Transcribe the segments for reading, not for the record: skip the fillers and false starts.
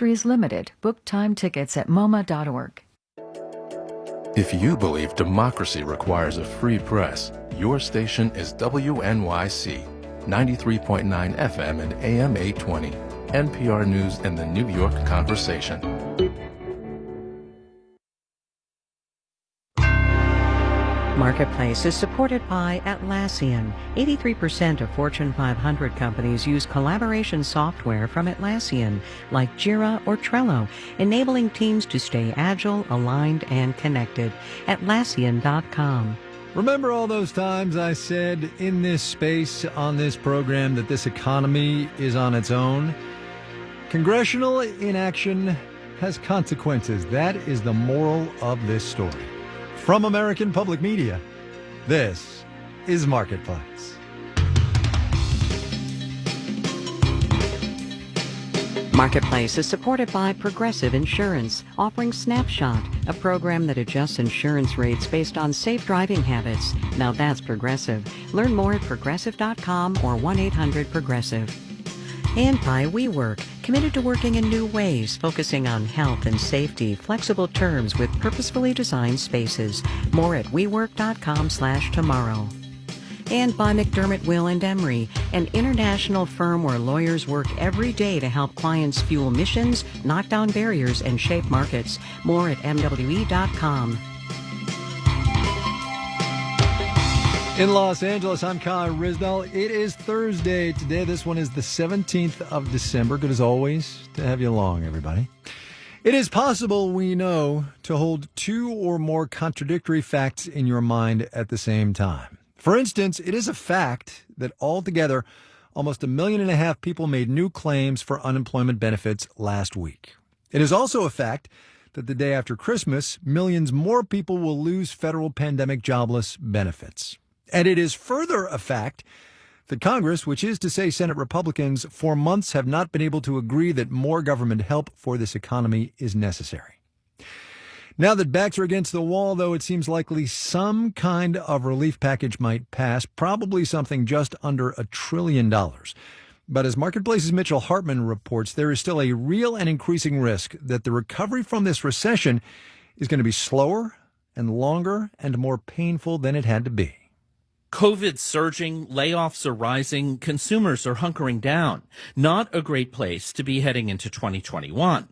Entries limited. Book time tickets at MoMA.org. If you believe democracy requires a free press, your station is WNYC, 93.9 FM and AM 820, NPR News and the New York Conversation. Marketplace is supported by Atlassian. 83% of Fortune 500 companies use collaboration software from Atlassian, like Jira or Trello, enabling teams to stay agile, aligned, and connected. Atlassian.com. Remember all those times I said in this space on this program that this economy is on its own? Congressional inaction has consequences. That is the moral of this story. From American Public Media, this is Marketplace. Marketplace is supported by Progressive Insurance, offering Snapshot, a program that adjusts insurance rates based on safe driving habits. Now that's Progressive. Learn more at progressive.com or 1-800-PROGRESSIVE. And by WeWork, committed to working in new ways, focusing on health and safety, flexible terms with purposefully designed spaces. More at WeWork.com/tomorrow. And by McDermott, Will & Emery, an international firm where lawyers work every day to help clients fuel missions, knock down barriers, and shape markets. More at MWE.com. In Los Angeles, I'm Kai Ryssdal. It is Thursday today. This one is the 17th of December. Good as always to have you along, everybody. It is possible, we know, to hold two or more contradictory facts in your mind at the same time. For instance, it is a fact that altogether, almost 1.5 million people made new claims for unemployment benefits last week. It is also a fact that the day after Christmas, millions more people will lose federal pandemic jobless benefits. And it is further a fact that Congress, which is to say Senate Republicans, for months have not been able to agree that more government help for this economy is necessary. Now that backs are against the wall, though, it seems likely some kind of relief package might pass, probably something just under $1 trillion. But as Marketplace's Mitchell Hartman reports, there is still a real and increasing risk that the recovery from this recession is going to be slower and longer and more painful than it had to be. COVID surging, layoffs are rising, consumers are hunkering down. Not a great place to be heading into 2021.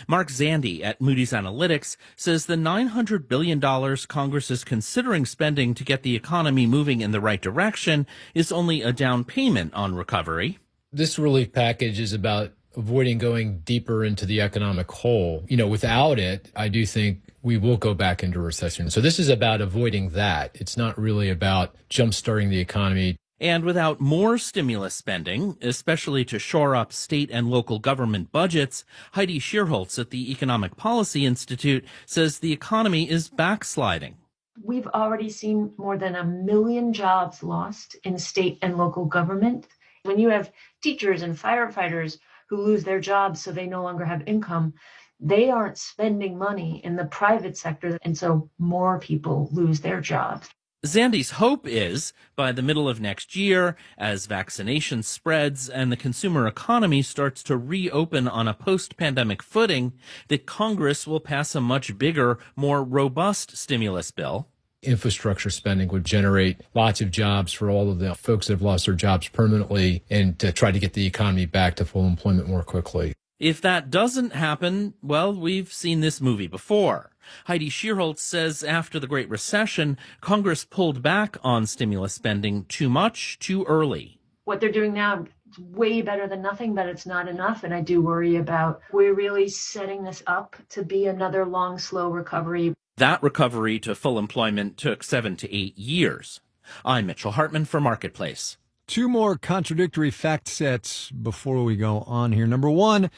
Mark Zandi at Moody's Analytics says the $900 billion Congress is considering spending to get the economy moving in the right direction is only a down payment on recovery. This relief package is about avoiding going deeper into the economic hole. Without it, I do think we will go back into recession. So this is about avoiding that. It's not really about jumpstarting the economy. And without more stimulus spending, especially to shore up state and local government budgets, Heidi Shierholz at the Economic Policy Institute says the economy is backsliding. We've already seen more than 1 million jobs lost in state and local government. When you have teachers and firefighters who lose their jobs so they no longer have income, they aren't spending money in the private sector, and so more people lose their jobs. Zandi's hope is, by the middle of next year, as vaccination spreads and the consumer economy starts to reopen on a post-pandemic footing, that Congress will pass a much bigger, more robust stimulus bill. Infrastructure spending would generate lots of jobs for all of the folks that have lost their jobs permanently and to try to get the economy back to full employment more quickly. If that doesn't happen, well, we've seen this movie before. Heidi Shierholz says after the Great Recession, Congress pulled back on stimulus spending too much, too early. What they're doing now is way better than nothing, but it's not enough. And I do worry about we're really setting this up to be another long, slow recovery. That recovery to full employment took 7 to 8 years. I'm Mitchell Hartman for Marketplace. Two more contradictory fact sets before we go on here. Number one,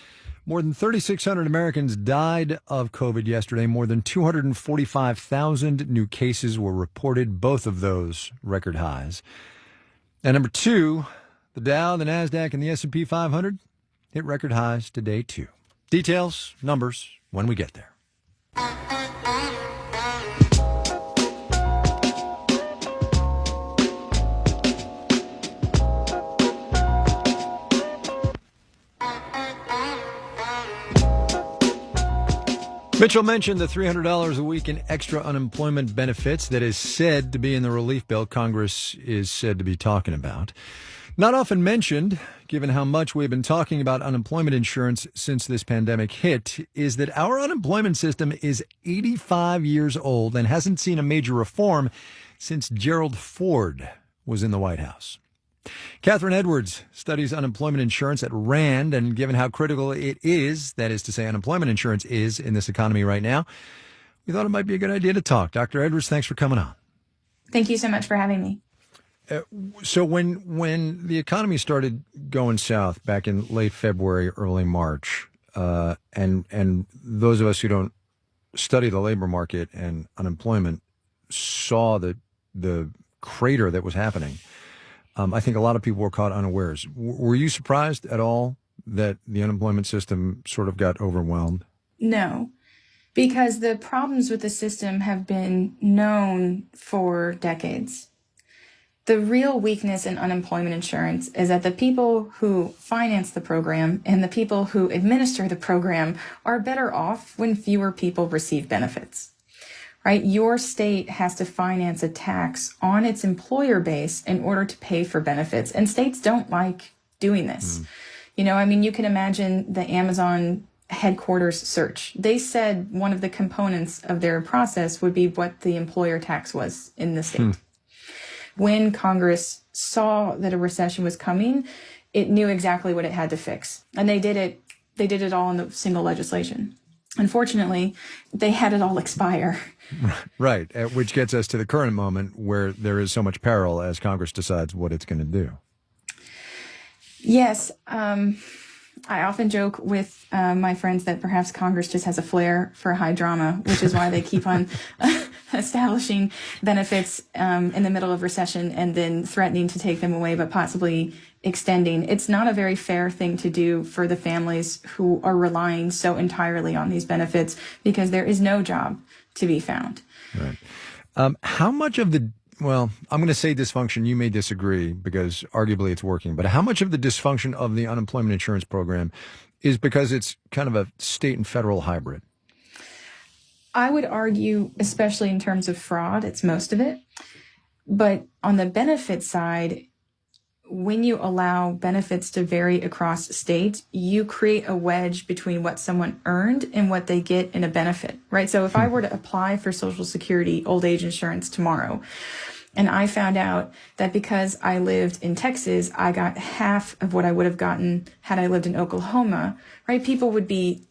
more than 3,600 Americans died of COVID yesterday. More than 245,000 new cases were reported, both of those record highs. And number two, the Dow, the NASDAQ, and the S&P 500 hit record highs today, too. Details, numbers, when we get there. Mitchell mentioned the $300 a week in extra unemployment benefits that is said to be in the relief bill Congress is said to be talking about. Not often mentioned, given how much we've been talking about unemployment insurance since this pandemic hit, is that our unemployment system is 85 years old and hasn't seen a major reform since Gerald Ford was in the White House. Catherine Edwards studies unemployment insurance at RAND, and given how critical it is, that is to say unemployment insurance is in this economy right now, we thought it might be a good idea to talk. Dr. Edwards, thanks for coming on. Thank you so much for having me. So when the economy started going south back in late February, early March, and those of us who don't study the labor market and unemployment saw the crater that was happening, I think a lot of people were caught unawares. Were you surprised at all that the unemployment system sort of got overwhelmed? No, because the problems with the system have been known for decades. The real weakness in unemployment insurance is that the people who finance the program and the people who administer the program are better off when fewer people receive benefits. Right? Your state has to finance a tax on its employer base in order to pay for benefits. And states don't like doing this. You know, I mean, you can imagine the Amazon headquarters search. They said one of the components of their process would be what the employer tax was in the state. When Congress saw that a recession was coming, it knew exactly what it had to fix. And they did it all in the single legislation. Unfortunately, they had it all expire. Right, which gets us to the current moment where there is so much peril as Congress decides what it's going to do. Yes, I often joke with my friends that perhaps Congress just has a flair for high drama, which is why they keep on establishing benefits in the middle of recession and then threatening to take them away, but possibly extending. It's not a very fair thing to do for the families who are relying so entirely on these benefits because there is no job to be found. Right. How much of the, well, I'm going to say dysfunction, you may disagree because arguably it's working, but how much of the dysfunction of the unemployment insurance program is because it's kind of a state and federal hybrid? I would argue, especially in terms of fraud, it's most of it. But on the benefit side, when you allow benefits to vary across states, you create a wedge between what someone earned and what they get in a benefit, right? So if I were to apply for Social Security old age insurance tomorrow, and I found out that because I lived in Texas, I got half of what I would have gotten had I lived in Oklahoma, right? People would be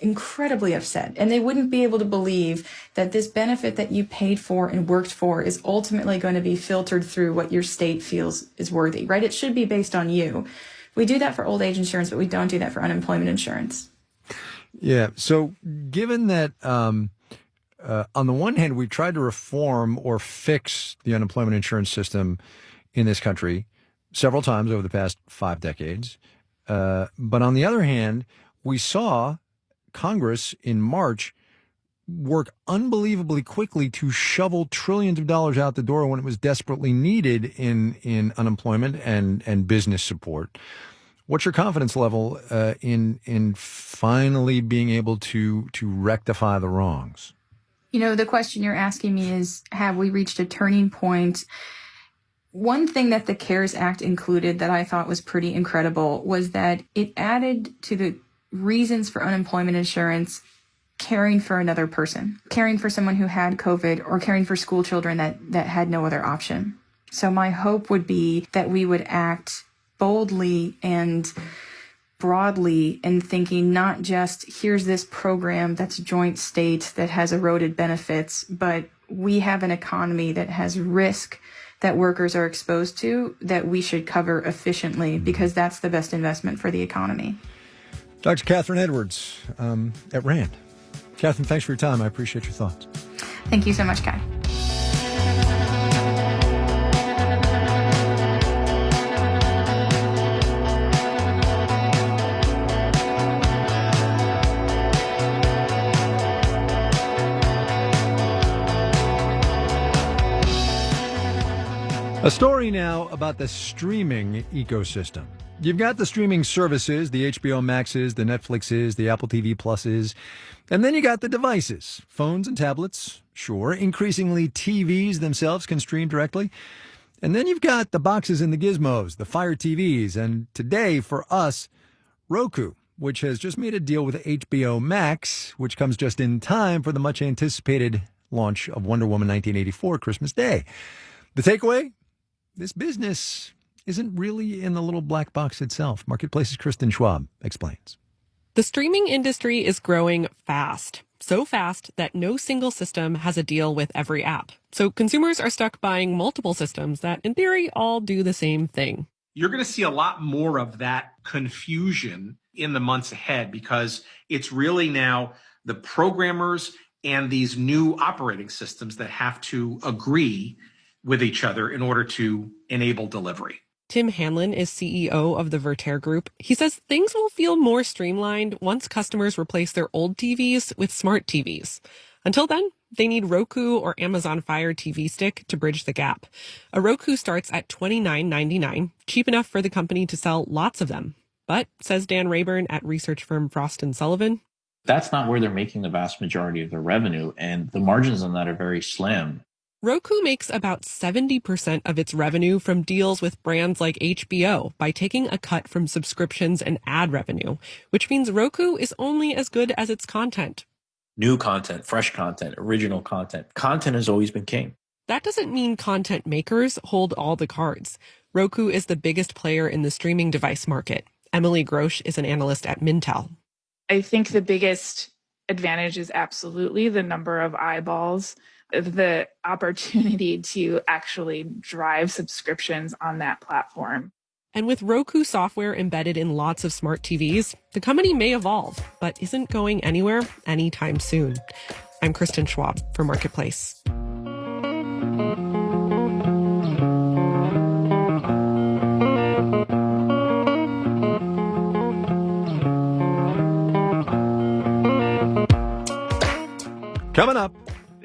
incredibly upset, and they wouldn't be able to believe that this benefit that you paid for and worked for is ultimately going to be filtered through what your state feels is worthy, right? It should be based on you. We do that for old age insurance, but we don't do that for unemployment insurance. Yeah. So given that, on the one hand, we tried to reform or fix the unemployment insurance system in this country several times over the past 5 decades. But on the other hand, we saw Congress in March work unbelievably quickly to shovel trillions of dollars out the door when it was desperately needed in unemployment and business support. What's your confidence level in finally being able to rectify the wrongs? You know, the question you're asking me is, have we reached a turning point? One thing that the CARES Act included that I thought was pretty incredible was that it added to the reasons for unemployment insurance caring for another person, caring for someone who had COVID, or caring for school children that had no other option. So my hope would be that we would act boldly and broadly in thinking not just here's this program that's joint state that has eroded benefits, but we have an economy that has risk that workers are exposed to that we should cover efficiently because that's the best investment for the economy. Dr. Catherine Edwards at RAND. Catherine, thanks for your time. I appreciate your thoughts. Thank you so much, Kai. A story now about the streaming ecosystem. You've got the streaming services, the HBO Maxes, the Netflixes, the Apple TV Pluses, and then you got the devices, phones and tablets, sure. Increasingly, TVs themselves can stream directly. And then you've got the boxes and the gizmos, the Fire TVs, and today, for us, Roku, which has just made a deal with HBO Max, which comes just in time for the much-anticipated launch of Wonder Woman 1984 Christmas Day. The takeaway? This business isn't really in the little black box itself. Marketplace's Kristen Schwab explains. The streaming industry is growing fast. So fast that no single system has a deal with every app. So consumers are stuck buying multiple systems that, in theory, all do the same thing. You're going to see a lot more of that confusion in the months ahead because it's really now the programmers and these new operating systems that have to agree with each other in order to enable delivery. Tim Hanlon is CEO of the Verter Group. He says things will feel more streamlined once customers replace their old TVs with smart TVs. Until then, they need Roku or Amazon Fire TV Stick to bridge the gap. A Roku starts at $29.99, cheap enough for the company to sell lots of them. But, says Dan Rayburn at research firm Frost & Sullivan, that's not where they're making the vast majority of their revenue, and the margins on that are very slim. Roku makes about 70% of its revenue from deals with brands like HBO by taking a cut from subscriptions and ad revenue, which means Roku is only as good as its content. New content, fresh content, original content. Content has always been king. That doesn't mean content makers hold all the cards. Roku is the biggest player in the streaming device market. Emily Grosch is an analyst at Mintel. I think the biggest advantage is absolutely the number of eyeballs, the opportunity to actually drive subscriptions on that platform. And with Roku software embedded in lots of smart TVs, the company may evolve, but isn't going anywhere anytime soon. I'm Kristen Schwab for Marketplace. Coming up.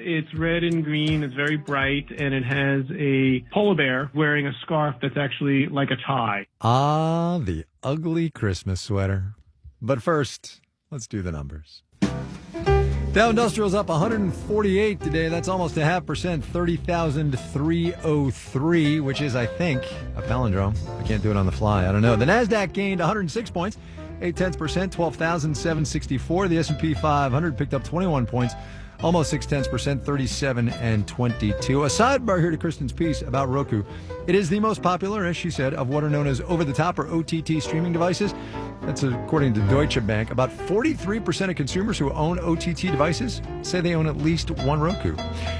It's red and green, it's very bright, and it has a polar bear wearing a scarf that's actually like a tie. Ah, the ugly Christmas sweater. But first, let's do the numbers. Dow Industrial's up 148 today. That's almost 0.5%, 30,303, which is, I think, a palindrome. I can't do it on the fly. I don't know. The NASDAQ gained 106 points, 0.8%, 12,764. The S&P 500 picked up 21 points, almost 0.6%, 37 and 22. A sidebar here to Kristen's piece about Roku. It is the most popular, as she said, of what are known as over-the-top or OTT streaming devices. That's according to Deutsche Bank. About 43% of consumers who own OTT devices say they own at least one Roku.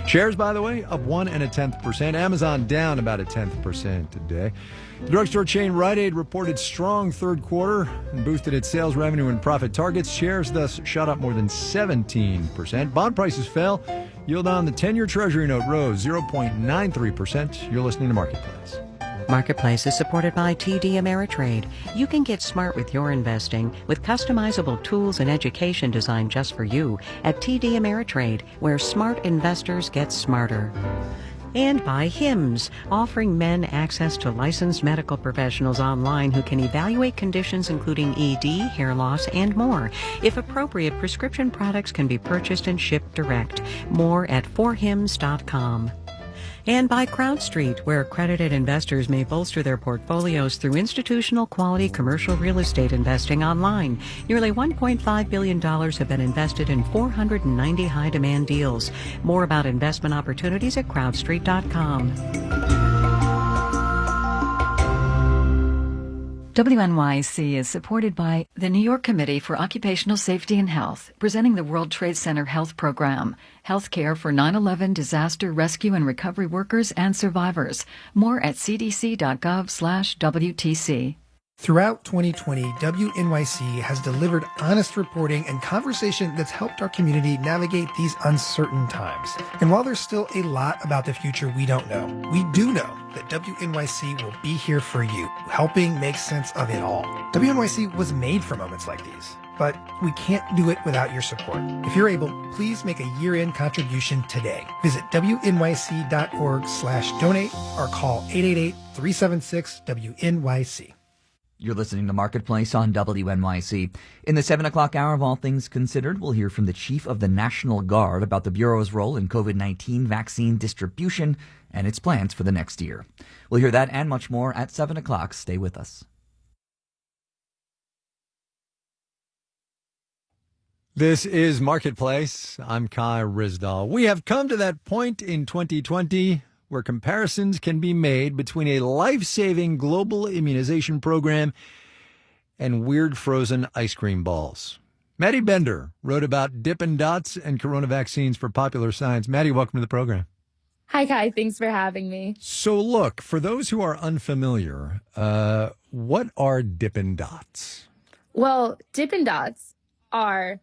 Shares, by the way, up 1.1%. Amazon down about 0.1% today. The drugstore chain Rite Aid reported strong third quarter and boosted its sales revenue and profit targets. Shares thus shot up more than 17%. Bond prices fell. Yield on the 10-year Treasury note rose 0.93%. You're listening to Marketplace. Marketplace is supported by TD Ameritrade. You can get smart with your investing with customizable tools and education designed just for you at TD Ameritrade, where smart investors get smarter. And by HIMS, offering men access to licensed medical professionals online who can evaluate conditions including ED, hair loss, and more. If appropriate, prescription products can be purchased and shipped direct. More at forhims.com. And by CrowdStreet, where accredited investors may bolster their portfolios through institutional quality commercial real estate investing online. Nearly $1.5 billion have been invested in 490 high-demand deals. More about investment opportunities at CrowdStreet.com. WNYC is supported by the New York Committee for Occupational Safety and Health, presenting the World Trade Center Health Program, healthcare for 9/11 disaster rescue and recovery workers and survivors. More at cdc.gov/WTC. Throughout 2020, WNYC has delivered honest reporting and conversation that's helped our community navigate these uncertain times. And while there's still a lot about the future we don't know, we do know that WNYC will be here for you, helping make sense of it all. WNYC was made for moments like these, but we can't do it without your support. If you're able, please make a year-end contribution today. Visit WNYC.org/donate or call 888-376-WNYC. You're listening to Marketplace on WNYC. In the 7 o'clock hour of All Things Considered, we'll hear from the Chief of the National Guard about the Bureau's role in COVID-19 vaccine distribution and its plans for the next year. We'll hear that and much more at 7 o'clock. Stay with us. This is Marketplace. I'm Kai Ryssdal. We have come to that point in 2020 where comparisons can be made between a life-saving global immunization program and weird frozen ice cream balls. Maddie Bender wrote about Dippin' Dots and corona vaccines for Popular Science. Maddie, welcome to the program. Hi, Kai. Thanks for having me. So look, for those who are unfamiliar, what are Dippin' Dots? Well, Dippin' Dots are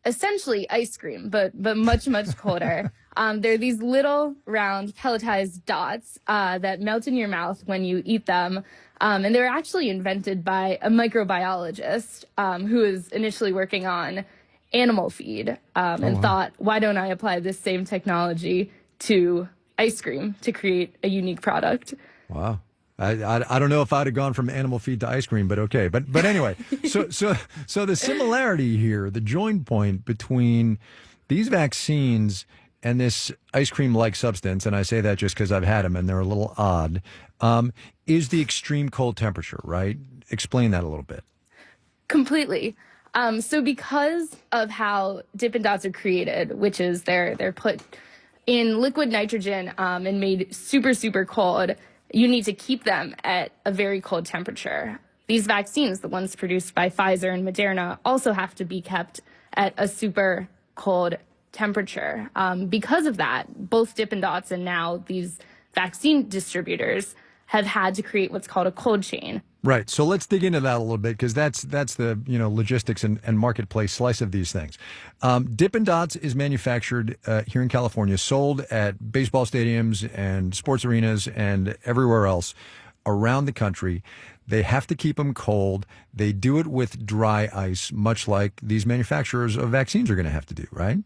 essentially ice cream, but much, much colder. They're these little round pelletized dots that melt in your mouth when you eat them. And they were actually invented by a microbiologist who was initially working on animal feed and thought, why don't I apply this same technology to ice cream to create a unique product? Wow. I don't know if I'd have gone from animal feed to ice cream, but okay. But anyway, so the similarity here, the join point between these vaccines and this ice cream-like substance, and I say that just because I've had them and they're a little odd, is the extreme cold temperature, right? Explain that a little bit. Completely. So because of how Dippin' Dots are created, which is they're put in liquid nitrogen and made super, super cold, you need to keep them at a very cold temperature. These vaccines, the ones produced by Pfizer and Moderna, also have to be kept at a super cold temperature. Because of that, both Dippin' Dots and now these vaccine distributors have had to create what's called a cold chain. Right. So let's dig into that a little bit because that's the logistics and marketplace slice of these things. Dippin' Dots is manufactured here in California, sold at baseball stadiums and sports arenas and everywhere else around the country. They have to keep them cold. They do it with dry ice, much like these manufacturers of vaccines are going to have to do, right?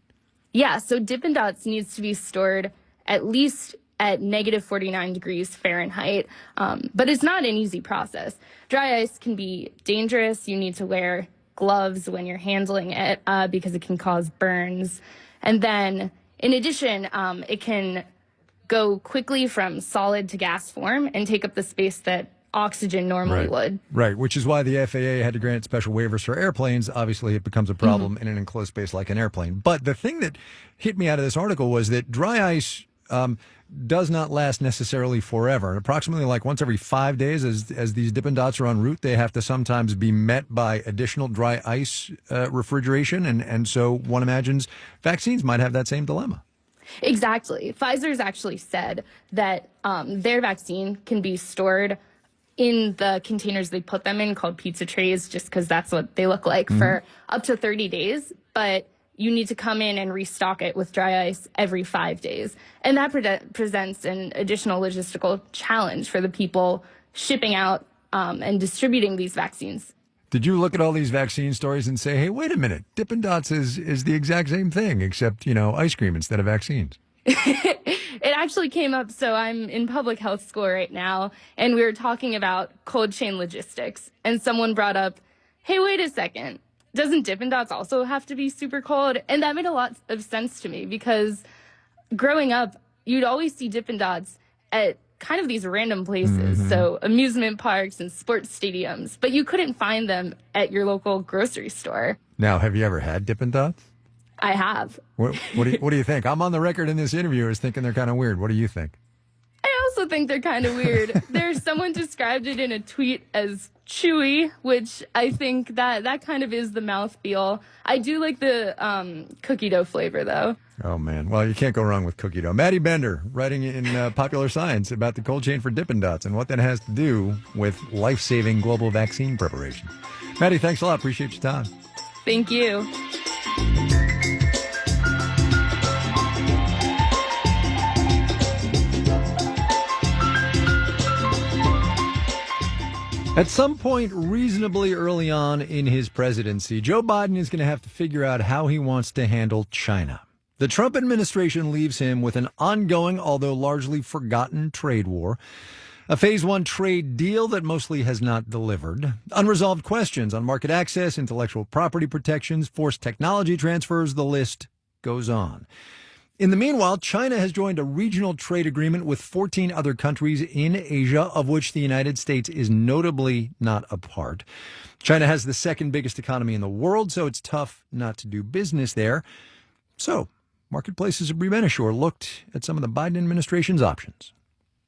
Yeah. So Dippin' Dots needs to be stored at least at negative 49 degrees Fahrenheit. But it's not an easy process. Dry ice can be dangerous. You need to wear gloves when you're handling it because it can cause burns. And then in addition, it can go quickly from solid to gas form and take up the space that oxygen normally would. Right, which is why the FAA had to grant special waivers for airplanes. Obviously, it becomes a problem in an enclosed space like an airplane. But the thing that hit me out of this article was that dry ice does not last necessarily forever. And approximately like once every 5 days, as these Dippin' Dots are en route, they have to sometimes be met by additional dry ice refrigeration. And so one imagines vaccines might have that same dilemma. Exactly. Pfizer's actually said that their vaccine can be stored in the containers they put them in called pizza trays, just because that's what they look like for up to 30 days. But you need to come in and restock it with dry ice every 5 days. And that presents an additional logistical challenge for the people shipping out and distributing these vaccines. Did you look at all these vaccine stories and say, hey, wait a minute, Dippin' Dots is the exact same thing, except, ice cream instead of vaccines? It actually came up. So I'm in public health school right now, and we were talking about cold chain logistics. And someone brought up, hey, wait a second. Doesn't Dippin' Dots also have to be super cold? And that made a lot of sense to me because growing up, you'd always see Dippin' Dots at kind of these random places. So amusement parks and sports stadiums, but you couldn't find them at your local grocery store. Now, have you ever had Dippin' Dots? I have. What do you think? I'm on the record in this interview as thinking they're kind of weird. What do you think? I also think they're kind of weird. Someone described it in a tweet as chewy, which I think that kind of is the mouthfeel. I do like the cookie dough flavor, though. Oh, man. Well, you can't go wrong with cookie dough. Maddie Bender, writing in Popular Science about the cold chain for Dippin' Dots and what that has to do with life-saving global vaccine preparation. Maddie, thanks a lot. Appreciate your time. Thank you. At some point reasonably early on in his presidency, Joe Biden is going to have to figure out how he wants to handle China. The Trump administration leaves him with an ongoing, although largely forgotten, trade war. A phase one trade deal that mostly has not delivered. Unresolved questions on market access, intellectual property protections, forced technology transfers, the list goes on. In the meanwhile, China has joined a regional trade agreement with 14 other countries in Asia, of which the United States is notably not a part. China has the second biggest economy in the world, so it's tough not to do business there. So, Marketplace's Sabri Benishore looked at some of the Biden administration's options.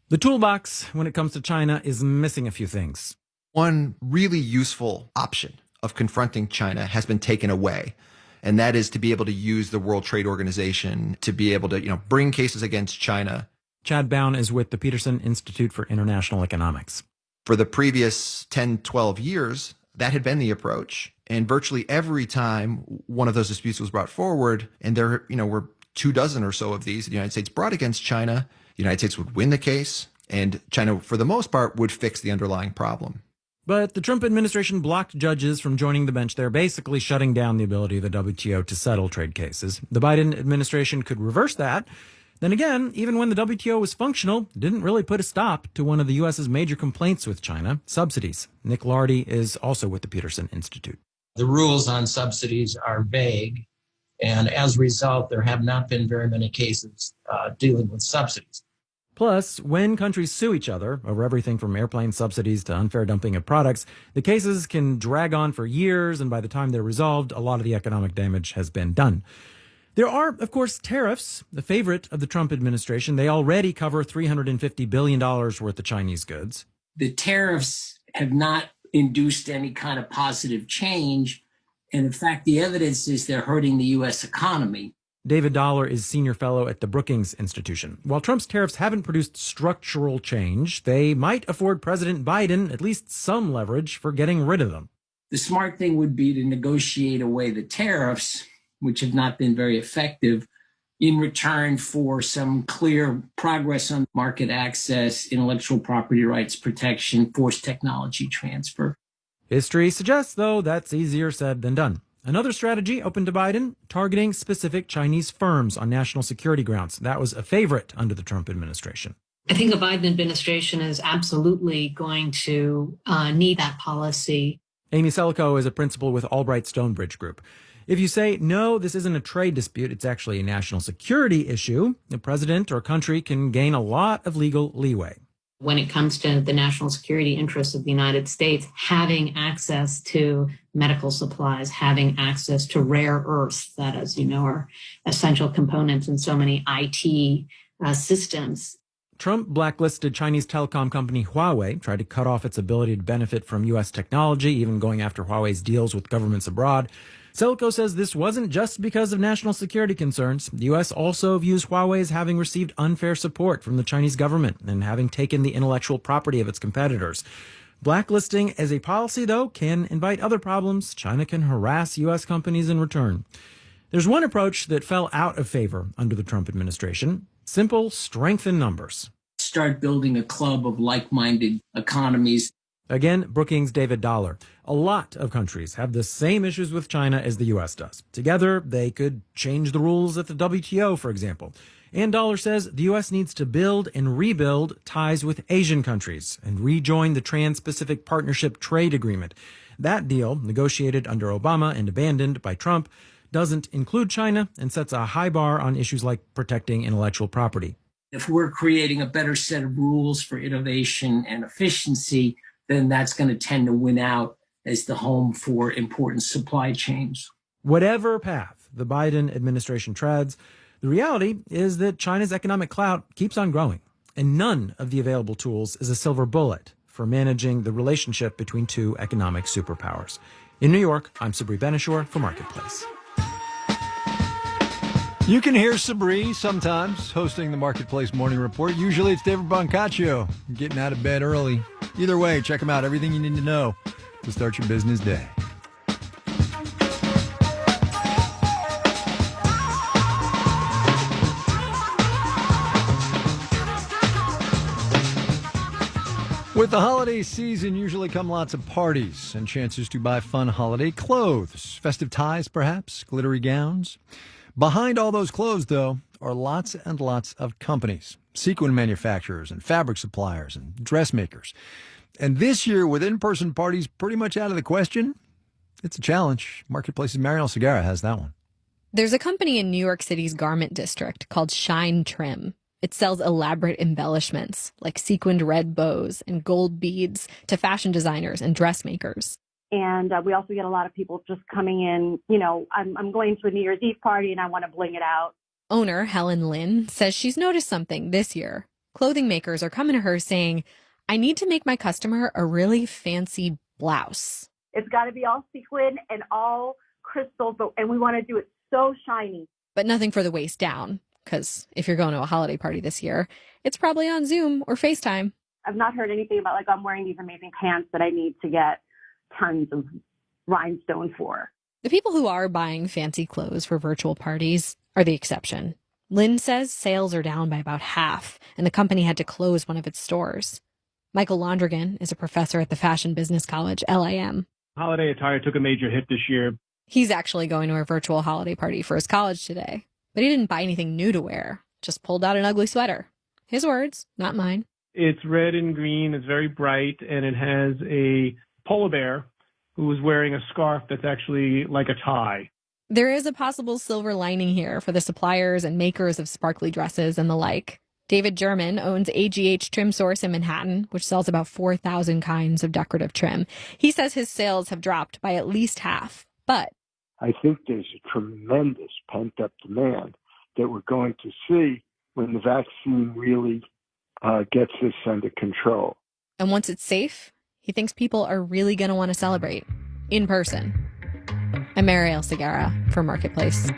The toolbox when it comes to China is missing a few things. One really useful option of confronting China has been taken away. And that is to be able to use the World Trade Organization to be able to, bring cases against China. Chad Bown is with the Peterson Institute for International Economics. For the previous 10, 12 years, that had been the approach. And virtually every time one of those disputes was brought forward, and there, were 24 or so of these the United States brought against China, the United States would win the case, and China, for the most part, would fix the underlying problem. But the Trump administration blocked judges from joining the bench there, basically shutting down the ability of the WTO to settle trade cases. The Biden administration could reverse that. Then again, even when the WTO was functional, it didn't really put a stop to one of the U.S.'s major complaints with China, subsidies. Nick Lardy is also with the Peterson Institute. The rules on subsidies are vague, and as a result, there have not been very many cases dealing with subsidies. Plus, when countries sue each other over everything from airplane subsidies to unfair dumping of products, the cases can drag on for years, and by the time they're resolved, a lot of the economic damage has been done. There are, of course, tariffs, the favorite of the Trump administration. They already cover $350 billion worth of Chinese goods. The tariffs have not induced any kind of positive change, and in fact, the evidence is they're hurting the U.S. economy. David Dollar is senior fellow at the Brookings Institution. While Trump's tariffs haven't produced structural change, they might afford President Biden at least some leverage for getting rid of them. The smart thing would be to negotiate away the tariffs, which have not been very effective, in return for some clear progress on market access, intellectual property rights protection, forced technology transfer. History suggests, though, that's easier said than done. Another strategy open to Biden, targeting specific Chinese firms on national security grounds. That was a favorite under the Trump administration. I think the Biden administration is absolutely going to need that policy. Amy Selico is a principal with Albright Stonebridge Group. If you say, no, this isn't a trade dispute, it's actually a national security issue, the president or country can gain a lot of legal leeway. When it comes to the national security interests of the United States, having access to medical supplies, having access to rare earths that, as you know, are essential components in so many IT systems. Trump blacklisted Chinese telecom company Huawei, tried to cut off its ability to benefit from U.S. technology, even going after Huawei's deals with governments abroad. Selico says this wasn't just because of national security concerns. The U.S. also views Huawei as having received unfair support from the Chinese government and having taken the intellectual property of its competitors. Blacklisting as a policy, though, can invite other problems. China can harass U.S. companies in return. There's one approach that fell out of favor under the Trump administration. Simple, strengthen numbers. Start building a club of like-minded economies. Again, Brookings' David Dollar. A lot of countries have the same issues with China as the U.S. does. Together, they could change the rules at the WTO, for example. And Dollar says the U.S. needs to build and rebuild ties with Asian countries and rejoin the Trans-Pacific Partnership Trade Agreement. That deal, negotiated under Obama and abandoned by Trump, doesn't include China and sets a high bar on issues like protecting intellectual property. If we're creating a better set of rules for innovation and efficiency, then that's going to tend to win out as the home for important supply chains. Whatever path the Biden administration treads, the reality is that China's economic clout keeps on growing, and none of the available tools is a silver bullet for managing the relationship between two economic superpowers. In New York, I'm Sabri Benishore for Marketplace. You can hear Sabri sometimes hosting the Marketplace Morning Report. Usually it's David Boncaccio getting out of bed early. Either way, check him out. Everything you need to know to start your business day. With the holiday season usually come lots of parties and chances to buy fun holiday clothes. Festive ties, perhaps, glittery gowns. Behind all those clothes, though, are lots and lots of companies, sequin manufacturers and fabric suppliers and dressmakers. And this year, with in-person parties pretty much out of the question, it's a challenge. Marketplace's Mariel Segarra has that one. There's a company in New York City's garment district called Shine Trim. It sells elaborate embellishments like sequined red bows and gold beads to fashion designers and dressmakers. And we also get a lot of people just coming in, you know, I'm going to a New Year's Eve party and I want to bling it out. Owner Helen Lynn says she's noticed something this year. Clothing makers are coming to her saying, I need to make my customer a really fancy blouse. It's got to be all sequin and all crystals, and we want to do it so shiny. But nothing for the waist down, because if you're going to a holiday party this year, it's probably on Zoom or FaceTime. I've not heard anything about, like, I'm wearing these amazing pants that I need to get tons of rhinestones for. The people who are buying fancy clothes for virtual parties are the exception. Lynn says sales are down by about half, and the company had to close one of its stores. Michael Londrigan is a professor at the Fashion Business College, LIM. Holiday attire took a major hit this year. He's actually going to a virtual holiday party for his college today, but he didn't buy anything new to wear, just pulled out an ugly sweater. His words, not mine. It's red and green, it's very bright, and it has a polar bear who is wearing a scarf that's actually like a tie. There is a possible silver lining here for the suppliers and makers of sparkly dresses and the like. David German owns AGH Trim Source in Manhattan, which sells about 4,000 kinds of decorative trim. He says his sales have dropped by at least half, but I think there's a tremendous pent-up demand that we're going to see when the vaccine really gets this under control. And once it's safe, he thinks people are really going to want to celebrate in person. I'm Mariel Segarra for Marketplace.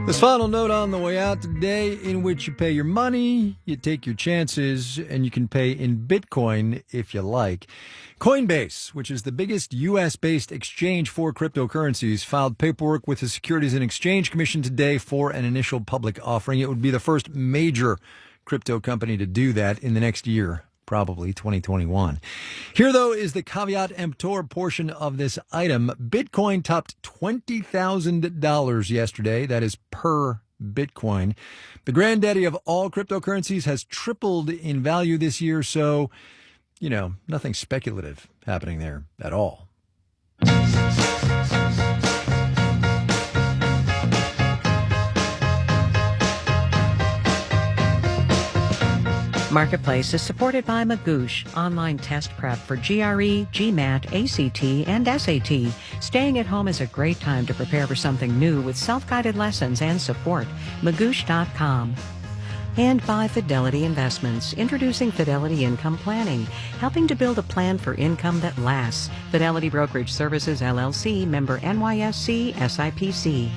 This final note on the way out today, in which you pay your money, you take your chances, and you can pay in Bitcoin if you like. Coinbase, which is the biggest U.S.-based exchange for cryptocurrencies, filed paperwork with the Securities and Exchange Commission today for an initial public offering. It would be the first major crypto company to do that in the next year, probably 2021. Here, though, is the caveat emptor portion of this item. Bitcoin topped $20,000 yesterday. That is per Bitcoin. The granddaddy of all cryptocurrencies has tripled in value this year, so you know, nothing speculative happening there at all. Marketplace is supported by Magoosh, online test prep for GRE, GMAT, ACT, and SAT. Staying at home is a great time to prepare for something new with self-guided lessons and support. Magoosh.com. And by Fidelity Investments, introducing Fidelity Income Planning, helping to build a plan for income that lasts. Fidelity Brokerage Services, LLC, member NYSE, SIPC.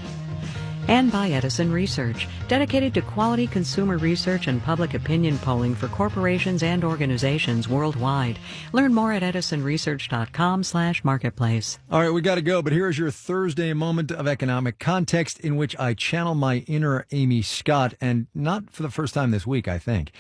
And by Edison Research, dedicated to quality consumer research and public opinion polling for corporations and organizations worldwide. Learn more at edisonresearch.com/marketplace. All right, we got to go, but here is your Thursday moment of economic context in which I channel my inner Amy Scott, and not for the first time this week, I think.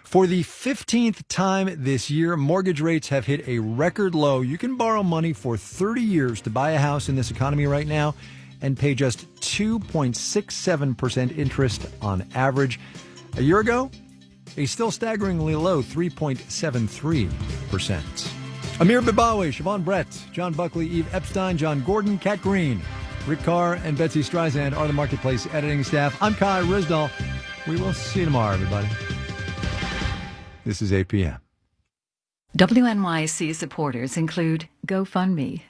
For the 15th time this year, mortgage rates have hit a record low. You can borrow money for 30 years to buy a house in this economy right now and pay just 2.67% interest on average. A year ago, a still staggeringly low 3.73%. Amir Bibawi, Siobhan Brett, John Buckley, Eve Epstein, John Gordon, Kat Green, Rick Carr, and Betsy Streisand are the Marketplace editing staff. I'm Kai Risdall. We will see you tomorrow, everybody. This is APM. WNYC supporters include GoFundMe,